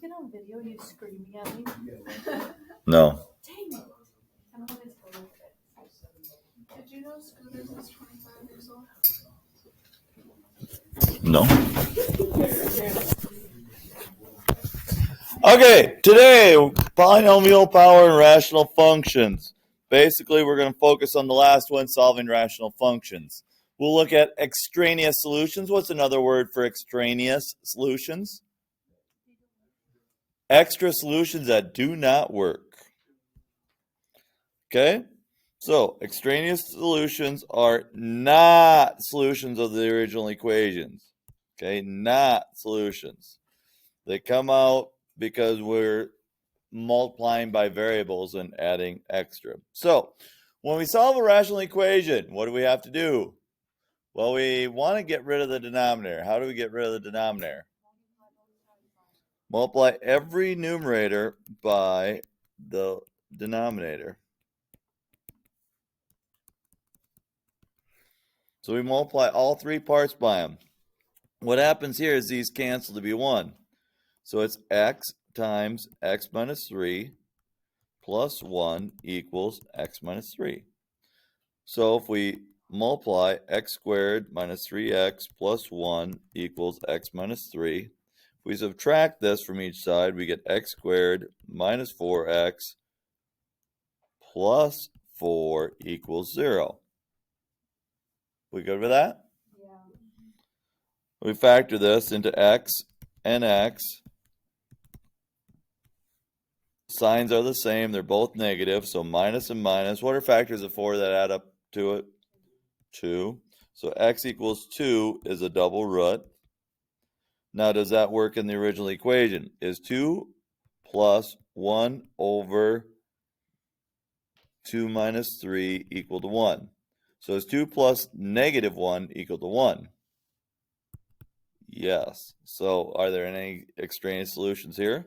get on video you screaming at me? No. Dang it. I don't want to look at it. Did you know Scooters is 25 years old? No. Okay, today, polynomial power and rational functions. Basically, we're going to focus on the last one, solving rational functions. We'll look at extraneous solutions. What's another word for extraneous solutions? Extra solutions that do not work. Okay? So, extraneous solutions are not solutions of the original equations. Okay? Not solutions. They come out because we're multiplying by variables and adding extra. So, when we solve a rational equation, what do we have to do? Well, we want to get rid of the denominator. How do we get rid of the denominator? Multiply every numerator by the denominator. So we multiply all three parts by them. What happens here is these cancel to be 1. So it's x times x minus 3 plus 1 equals x minus 3. So if we multiply x squared minus 3x plus 1 equals x minus 3. If we subtract this from each side, we get x squared minus 4x plus 4 equals 0. We good with that? Yeah. We factor this into x and x. Signs are the same. They're both negative, so minus and minus. What are factors of 4 that add up to it? 2. So x equals 2 is a double root. Now, does that work in the original equation? Is 2 plus 1 over 2 minus 3 equal to 1? So is 2 plus negative 1 equal to 1? Yes. So are there any extraneous solutions here?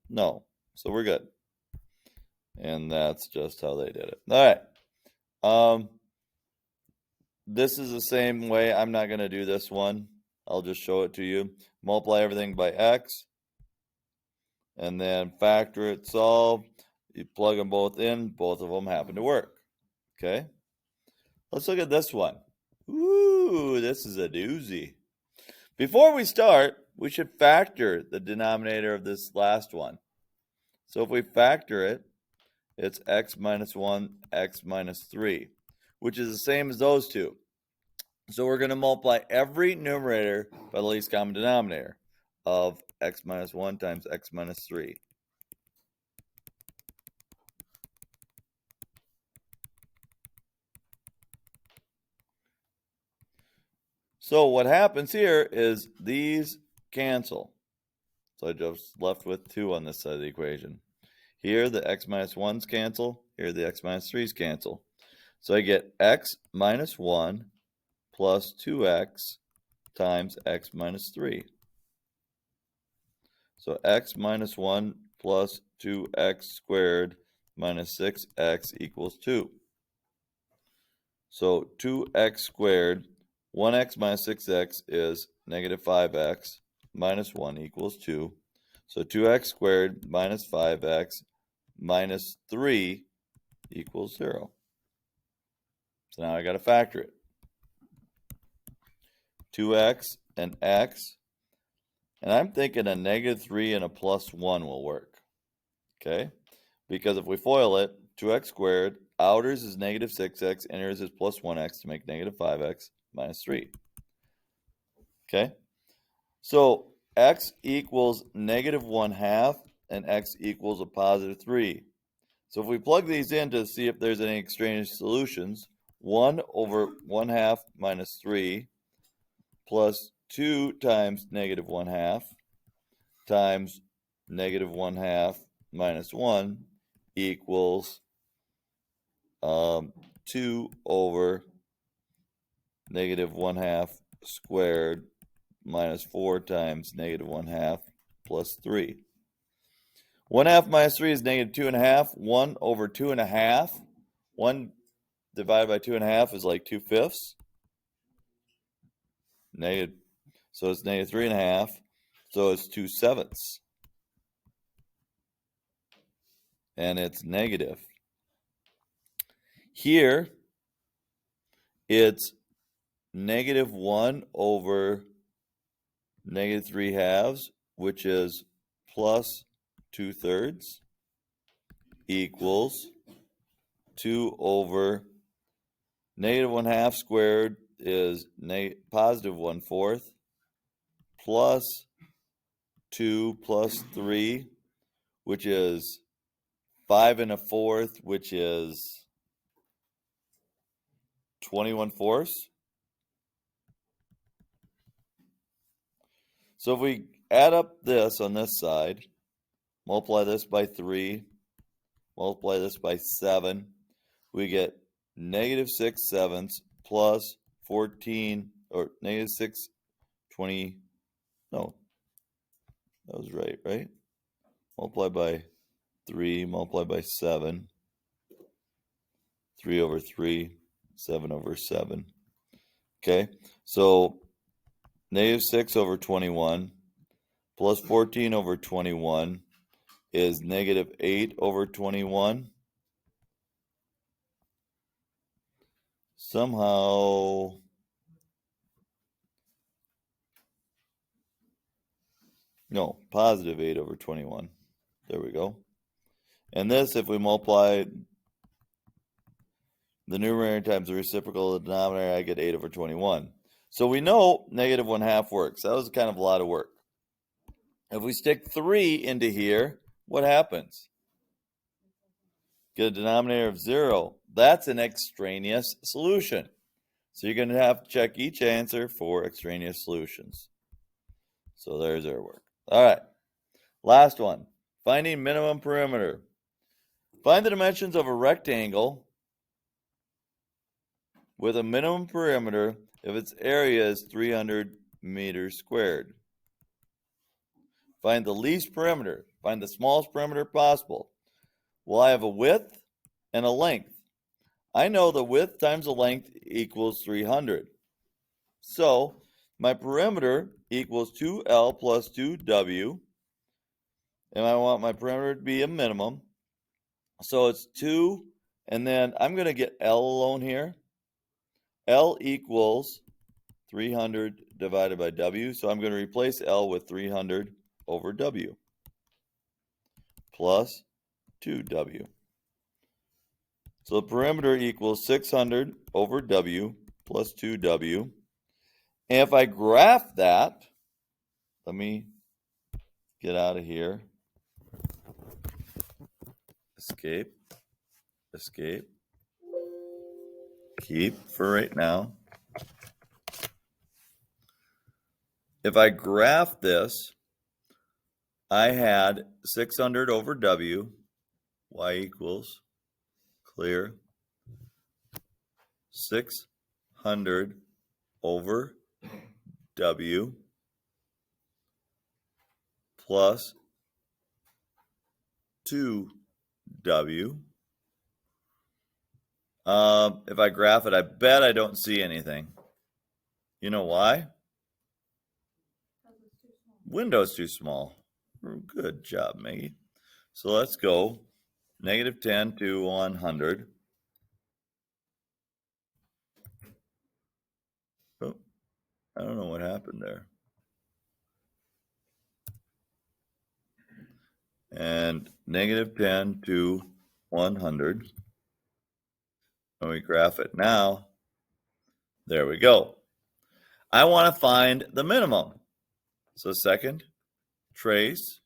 No. So we're good. And that's just how they did it. All right. This is the same way. I'm not going to do this one. I'll just show it to you. Multiply everything by x. And then factor it, solve. You plug them both in. Both of them happen to work. Okay? Let's look at this one. Ooh, this is a doozy. Before we start, we should factor the denominator of this last one. So if we factor it, it's x minus 1, x minus 3, which is the same as those two. So we're going to multiply every numerator by the least common denominator of x minus 1 times x minus 3. So what happens here is these cancel. So I just left with 2 on this side of the equation. Here the x minus 1's cancel. Here the x minus 3's cancel. So I get x minus 1 plus 2x times x minus 3. So x minus 1 plus 2x squared minus 6x equals 2. So 2x squared, 1x minus 6x is negative 5x minus 1 equals 2. So 2x squared minus 5x minus 3 equals 0. So now I got to factor it. 2x and x. And I'm thinking a negative 3 and a plus 1 will work. Okay? Because if we FOIL it, 2x squared, outers is negative 6x, inners is plus 1x to make negative 5x minus 3. Okay? So x equals negative 1/2 and x equals a positive 3. So if we plug these in to see if there's any extraneous solutions, 1 over 1/2 minus 3 plus 2 times negative 1/2 times negative 1/2 minus 1 equals 2 over negative 1/2 squared minus 4 times negative 1/2 plus 3. 1/2 minus 3 is negative 2.5. 1 over 2.5. 1 divided by 2.5 is like 2/5. Negative. So it's negative 3.5. So it's 2/7. and it's negative. Here, it's negative 1 over negative 3 halves, which is plus 2/3, equals 2 over negative 1/2 squared is positive 1/4, plus 2 plus 3, which is 5 1/4, which is 21/4. So if we add up this on this side, multiply this by 3, multiply this by 7, we get negative 6/7 plus 14, or negative 6, 20, no, that was right? Multiply by 3, multiply by 7, 3 over 3, 7 over 7. Okay, so negative 6 over 21 plus 14 over 21 is negative 8 over 21. Somehow, no, positive 8 over 21. There we go. And this, if we multiply the numerator times the reciprocal of the denominator, I get 8 over 21. So we know negative 1/2 works. That was kind of a lot of work. If we stick 3 into here, what happens? Get a denominator of 0. That's an extraneous solution. So you're going to have to check each answer for extraneous solutions. So there's our work. All right. Last one. Finding minimum perimeter. Find the dimensions of a rectangle with a minimum perimeter if its area is 300 meters squared. Find the least perimeter. Find the smallest perimeter possible. Well, I have a width and a length. I know the width times the length equals 300. So my perimeter equals 2L plus 2W. And I want my perimeter to be a minimum. So it's 2, and then I'm going to get L alone here. L equals 300 divided by W. So I'm going to replace L with 300 over W plus 2W. So the perimeter equals 600 over W plus 2W. And if I graph that, let me get out of here. Escape. Escape. Keep for right now. If I graph this, I had 600 over W, Y equals, clear, 600 over W plus 2W. If I graph it, I bet I don't see anything. You know why? Window's too small. Good job, Maggie. So let's go negative 10 to 100. Oh, I don't know what happened there. And negative 10 to 100. When we graph it now, there we go. I want to find the minimum. So second, trace,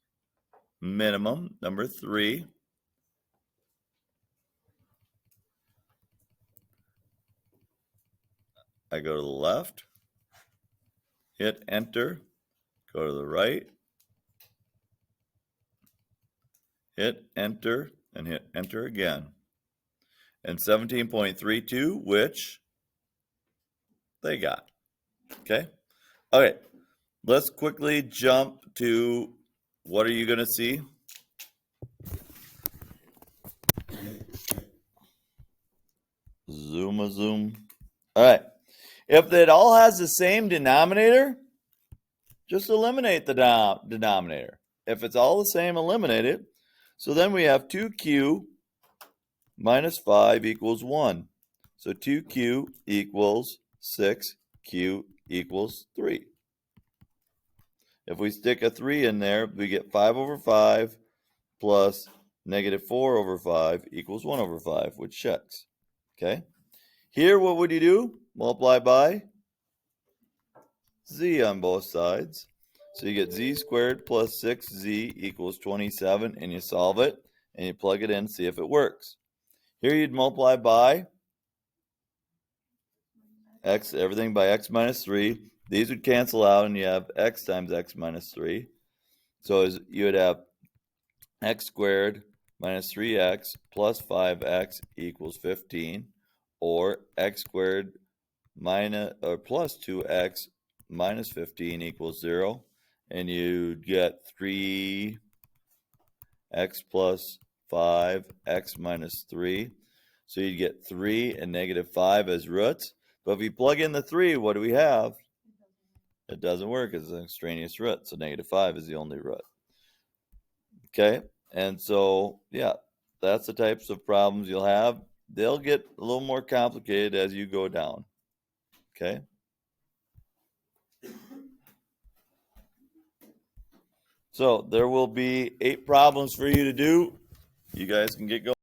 minimum, number 3. I go to the left, hit enter, go to the right, hit enter, and hit enter again. And 17.32, which they got. Okay? Okay, let's quickly jump to what are you going to see? Zoom. All right. If it all has the same denominator, just eliminate the denominator. If it's all the same, eliminate it. So then we have 2q minus 5 equals 1. So 2q equals 6q equals 3. If we stick a 3 in there, we get 5 over 5 plus negative 4 over 5 equals 1 over 5, which checks. Okay? Here, what would you do? Multiply by z on both sides. So you get z squared plus 6z equals 27, and you solve it, and you plug it in, see if it works. Here you'd multiply by x, everything by x minus 3. These would cancel out, and you have x times x minus 3. So you would have x squared minus 3x plus 5x equals 15, or x squared minus or plus 2x minus 15 equals 0, and you get 3x plus 5x minus 3. So you get 3 and negative 5 as roots. But if you plug in the 3, what do we have? It doesn't work. It's an extraneous root. So negative 5 is the only root. Okay? And so, yeah, that's the types of problems you'll have. They'll get a little more complicated as you go down. Okay? So there will be 8 problems for you to do. You guys can get going.